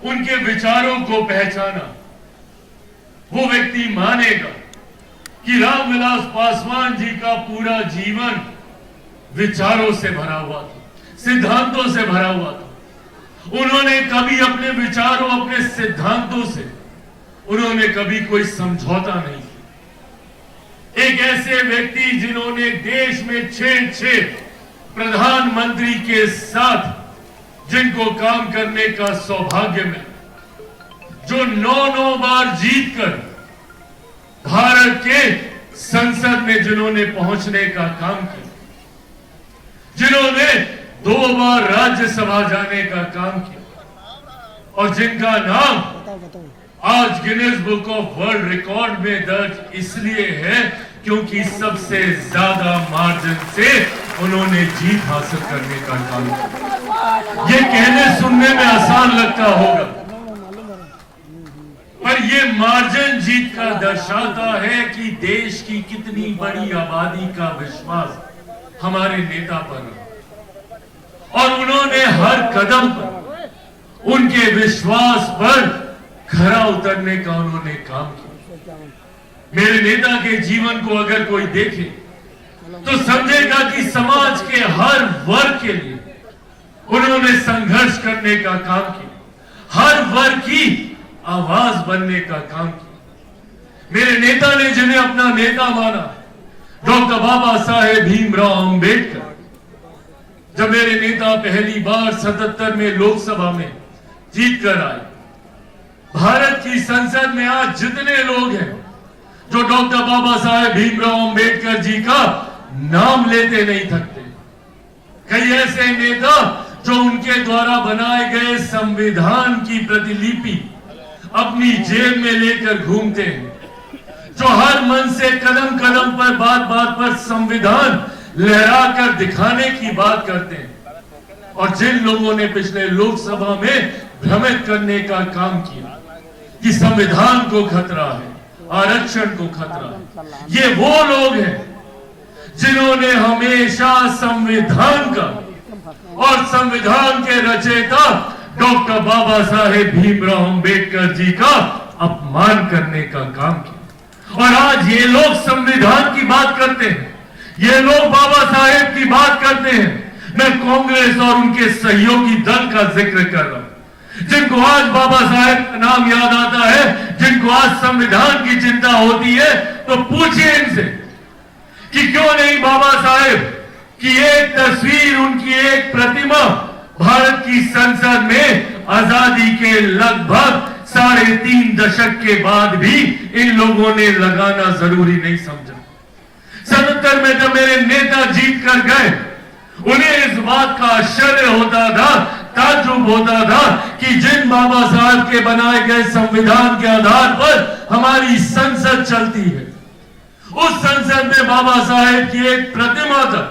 उनके विचारों को पहचाना, वो व्यक्ति मानेगा कि रामविलास पासवान जी का पूरा जीवन विचारों से भरा हुआ था, सिद्धांतों से भरा हुआ था। उन्होंने कभी अपने विचारों, अपने सिद्धांतों से उन्होंने कभी कोई समझौता नहीं किया। एक ऐसे व्यक्ति जिन्होंने देश में 6 प्रधानमंत्री के साथ जिनको काम करने का सौभाग्य मिला, जो 9 बार जीतकर भारत के संसद में जिन्होंने पहुंचने का काम किया, जिन्होंने 2 बार राज्यसभा जाने का काम किया और जिनका नाम आज Guinness book of world record में दर्ज इसलिए है क्योंकि सबसे ज्यादा मार्जिन से उन्होंने जीत हासिल करने का काम किया। ये कहने सुनने में आसान लगता होगा, पर ये मार्जिन जीत का दर्शाता है कि देश की कितनी बड़ी आबादी का विश्वास हमारे नेता पर है और उन्होंने हर कदम पर उनके विश्वास पर खरा उतरने का उन्होंने काम किया। मेरे नेता के जीवन को अगर कोई देखे तो समझेगा कि समाज के हर वर्ग के लिए उन्होंने संघर्ष करने का काम किया, हर वर्ग की आवाज बनने का काम किया। मेरे नेता ने जिन्हें अपना नेता माना, डॉक्टर बाबा साहेब भीमराव अंबेडकर, जब मेरे नेता पहली बार 77 में लोकसभा में जीतकर आए, भारत की संसद में आज जितने लोग हैं जो डॉक्टर बाबा साहेब भीमराव अंबेडकर जी का नाम लेते नहीं थकते, कई ऐसे नेता जो उनके द्वारा बनाए गए संविधान की प्रतिलिपि अपनी जेब में लेकर घूमते हैं, जो हर मन से कदम कदम पर बात पर संविधान लहराकर दिखाने की बात करते हैं, और जिन लोगों ने पिछले लोकसभा में भ्रमित करने का काम किया कि संविधान को खतरा है, आरक्षण को खतरा है, ये वो लोग हैं जिन्होंने हमेशा संविधान का और संविधान के रचयिता डॉक्टर बाबा साहेब भीमराव अंबेडकर जी का अपमान करने का काम किया। और आज ये लोग संविधान की बात करते हैं, ये लोग बाबा साहेब की बात करते हैं। मैं कांग्रेस और उनके सहयोगी दल का जिक्र कर रहा हूं, जिनको आज बाबा साहेब का नाम याद आता है, जिनको आज संविधान की चिंता होती है, तो पूछिए इनसे कि क्यों नहीं बाबा साहेब की एक तस्वीर, उनकी एक प्रतिमा भारत की संसद में आजादी के लगभग 3.5 दशक के बाद भी इन लोगों ने लगाना जरूरी नहीं समझा। 77 में जब मेरे नेता जीत कर गए, उन्हें इस बात का आश्चर्य होता था, ताज्जुब होता था कि जिन बाबा साहब के बनाए गए संविधान के आधार पर हमारी संसद चलती है, उस संसद में बाबा साहेब की एक प्रतिमा तक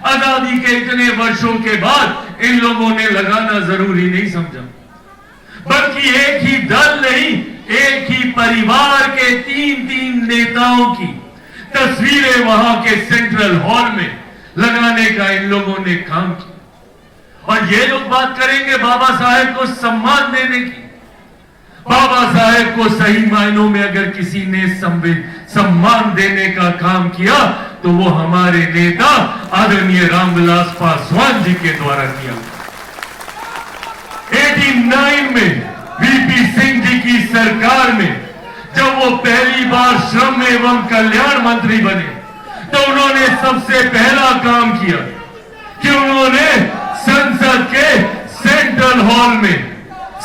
आजादी के इतने वर्षों के बाद इन लोगों ने लगाना जरूरी नहीं समझा। बल्कि एक ही दल नहीं, एक ही परिवार के 3 नेताओं की तस्वीरें वहां के सेंट्रल हॉल में लगाने का इन लोगों ने काम किया। और ये लोग बात करेंगे बाबा साहेब को सम्मान देने की। बाबा साहेब को सही मायनों में अगर किसी ने सम्मान देने का काम किया तो वो हमारे नेता आदरणीय रामविलास पासवान जी के द्वारा किया। 89 में वीपी सिंह जी की सरकार में जब वो पहली बार श्रम एवं कल्याण मंत्री बने, तो उन्होंने सबसे पहला काम किया कि उन्होंने संसद के सेंट्रल हॉल में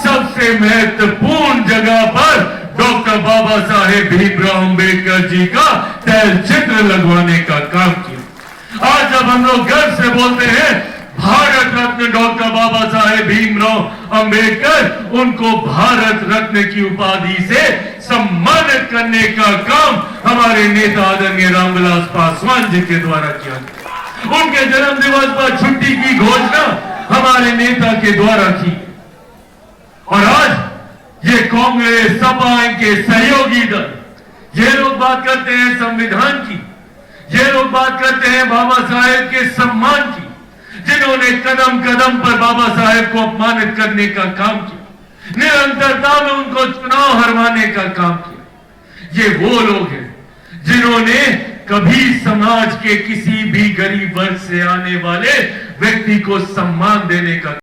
सबसे महत्वपूर्ण जगह पर डॉक्टर बाबा साहेब भीमराव अंबेडकर जी का तैलचित्र लगवाने का काम किया। आज जब हम लोग गर्व से बोलते हैं भारत रत्न डॉक्टर बाबा साहेब भीमराव अंबेडकर, उनको भारत रत्न की उपाधि से सम्मानित करने का काम हमारे नेता आदरणीय रामविलास पासवान जी के द्वारा किया गया। उनके जन्म दिवस पर छुट्टी की घोषणा हमारे नेता के द्वारा की। और आज ये कांग्रेस, सपा, के सहयोगी दल, ये लोग बात करते हैं संविधान की, ये लोग बात करते हैं बाबा साहेब के सम्मान की, जिन्होंने कदम कदम पर बाबा साहेब को अपमानित करने का काम किया। निरंतरता में उनको चुनाव हरवाने का काम किया। ये वो लोग हैं जिन्होंने कभी समाज के किसी भी गरीब वर्ग से आने वाले व्यक्ति को सम्मान देने का